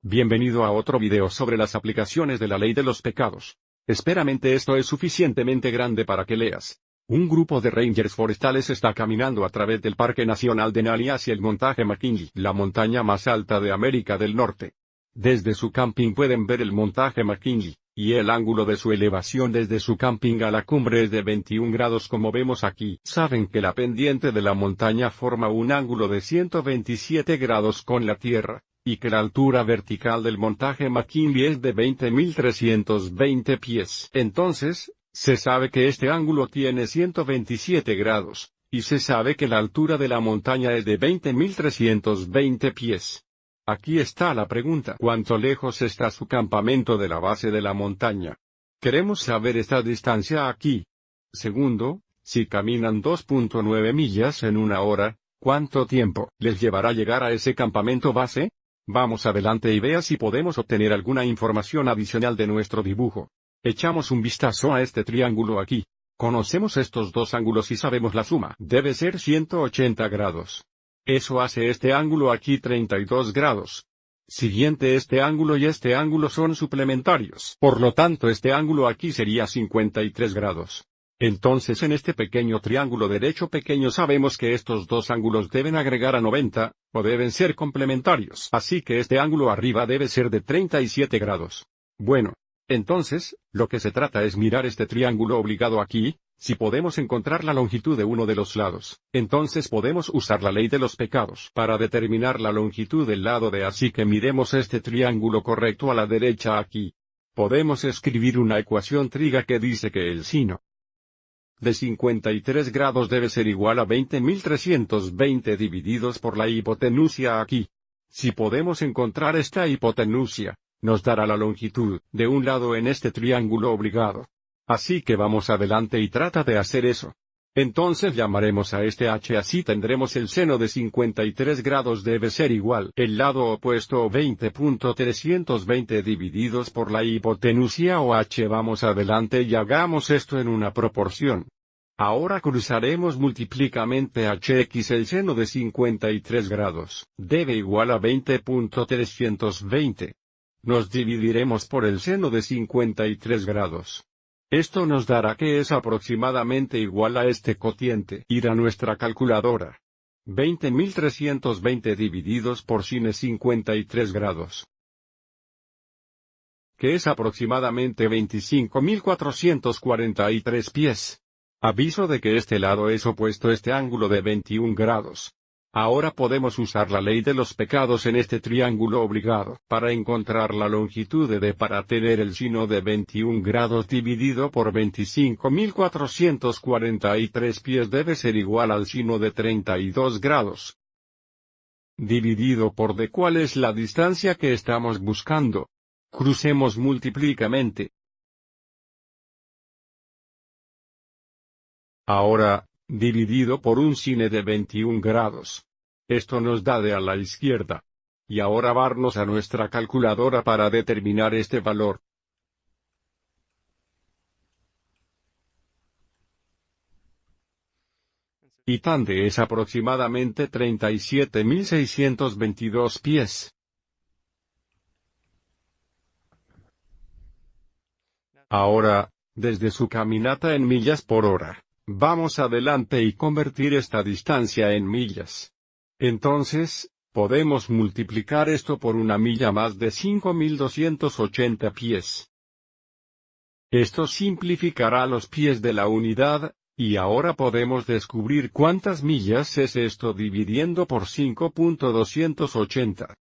Bienvenido a otro video sobre las aplicaciones de la ley de los pecados. Esperamente esto es suficientemente grande para que leas. Un grupo de rangers forestales está caminando a través del Parque Nacional Denali hacia el montaje McKinley, la montaña más alta de América del Norte. Desde su camping pueden ver el montaje McKinley, y el ángulo de su elevación desde su camping a la cumbre es de 21 grados como vemos aquí. Saben que la pendiente de la montaña forma un ángulo de 127 grados con la tierra, y que la altura vertical del montaje McKinley es de 20.320 pies. Entonces, se sabe que este ángulo tiene 127 grados, y se sabe que la altura de la montaña es de 20.320 pies. Aquí está la pregunta: ¿cuánto lejos está su campamento de la base de la montaña? Queremos saber esta distancia aquí. Segundo, si caminan 2.9 millas en una hora, ¿cuánto tiempo les llevará llegar a ese campamento base? Vamos adelante y vea si podemos obtener alguna información adicional de nuestro dibujo. Echamos un vistazo a este triángulo aquí. Conocemos estos dos ángulos y sabemos la suma. Debe ser 180 grados. Eso hace este ángulo aquí 32 grados. Siguiente, este ángulo y este ángulo son suplementarios. Por lo tanto, este ángulo aquí sería 53 grados. Entonces en este pequeño triángulo derecho pequeño sabemos que estos dos ángulos deben agregar a 90, o deben ser complementarios. Así que este ángulo arriba debe ser de 37 grados. Bueno, entonces, lo que se trata es mirar este triángulo obligado aquí. Si podemos encontrar la longitud de uno de los lados, entonces podemos usar la ley de los pecados para determinar la longitud del lado de. Así que miremos este triángulo correcto a la derecha aquí. Podemos escribir una ecuación triga que dice que el sino de 53 grados debe ser igual a 20.320 divididos por la hipotenusa aquí. Si podemos encontrar esta hipotenusa, nos dará la longitud de un lado en este triángulo obligado. Así que vamos adelante y trata de hacer eso. Entonces llamaremos a este h, así tendremos el seno de 53 grados debe ser igual el lado opuesto 20.320 divididos por la hipotenusa o h. Vamos adelante y hagamos esto en una proporción. Ahora cruzaremos multiplícamente hx, el seno de 53 grados debe igual a 20.320. Nos dividiremos por el seno de 53 grados. Esto nos dará que es aproximadamente igual a este cociente. Ir a nuestra calculadora. 20.320 divididos por sin 53 grados. Que es aproximadamente 25.443 pies. Aviso de que este lado es opuesto a este ángulo de 21 grados. Ahora podemos usar la ley de los pecados en este triángulo obligado para encontrar la longitud de para tener el sino de 21 grados dividido por 25.443 pies debe ser igual al sino de 32 grados. Dividido por d. ¿Cuál es la distancia que estamos buscando? Crucemos multiplícamente. Ahora, dividido por un sine de 21 grados. Esto nos da de a la izquierda. Y ahora varnos a nuestra calculadora para determinar este valor. Y tan de es aproximadamente 37.622 pies. Ahora, desde su caminata en millas por hora, vamos adelante y convertir esta distancia en millas. Entonces, podemos multiplicar esto por una milla más de 5.280 pies. Esto simplificará los pies de la unidad, y ahora podemos descubrir cuántas millas es esto dividiendo por 5.280.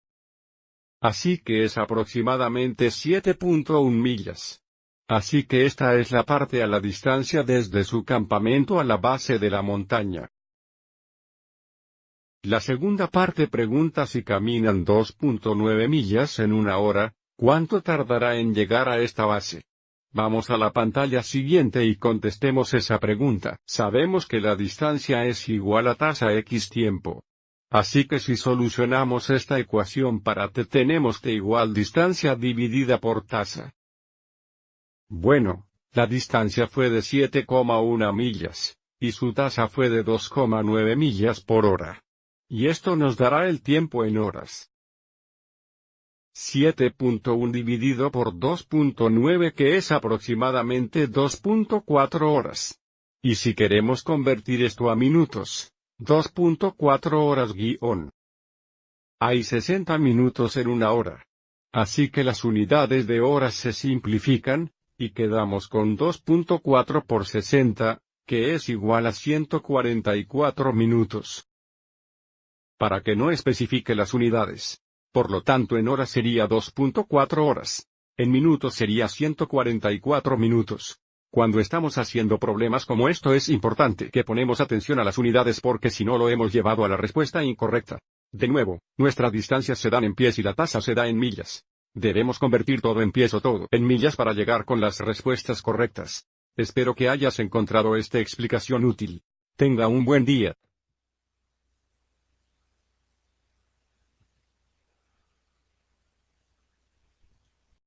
Así que es aproximadamente 7.1 millas. Así que esta es la parte a la distancia desde su campamento a la base de la montaña. La segunda parte pregunta: si caminan 2.9 millas en una hora, ¿cuánto tardará en llegar a esta base? Vamos a la pantalla siguiente y contestemos esa pregunta. Sabemos que la distancia es igual a tasa x tiempo. Así que si solucionamos esta ecuación para t, tenemos t igual distancia dividida por tasa. Bueno, la distancia fue de 7,1 millas, y su tasa fue de 2,9 millas por hora. Y esto nos dará el tiempo en horas. 7.1 dividido por 2.9 que es aproximadamente 2.4 horas. Y si queremos convertir esto a minutos, 2.4 horas guión. Hay 60 minutos en una hora. Así que las unidades de horas se simplifican, y quedamos con 2.4 por 60, que es igual a 144 minutos. Para que no especifique las unidades. Por lo tanto en horas sería 2.4 horas. En minutos sería 144 minutos. Cuando estamos haciendo problemas como esto es importante que ponemos atención a las unidades porque si no lo hemos llevado a la respuesta incorrecta. De nuevo, nuestras distancias se dan en pies y la tasa se da en millas. Debemos convertir todo en pies o todo en millas para llegar con las respuestas correctas. Espero que hayas encontrado esta explicación útil. Tenga un buen día.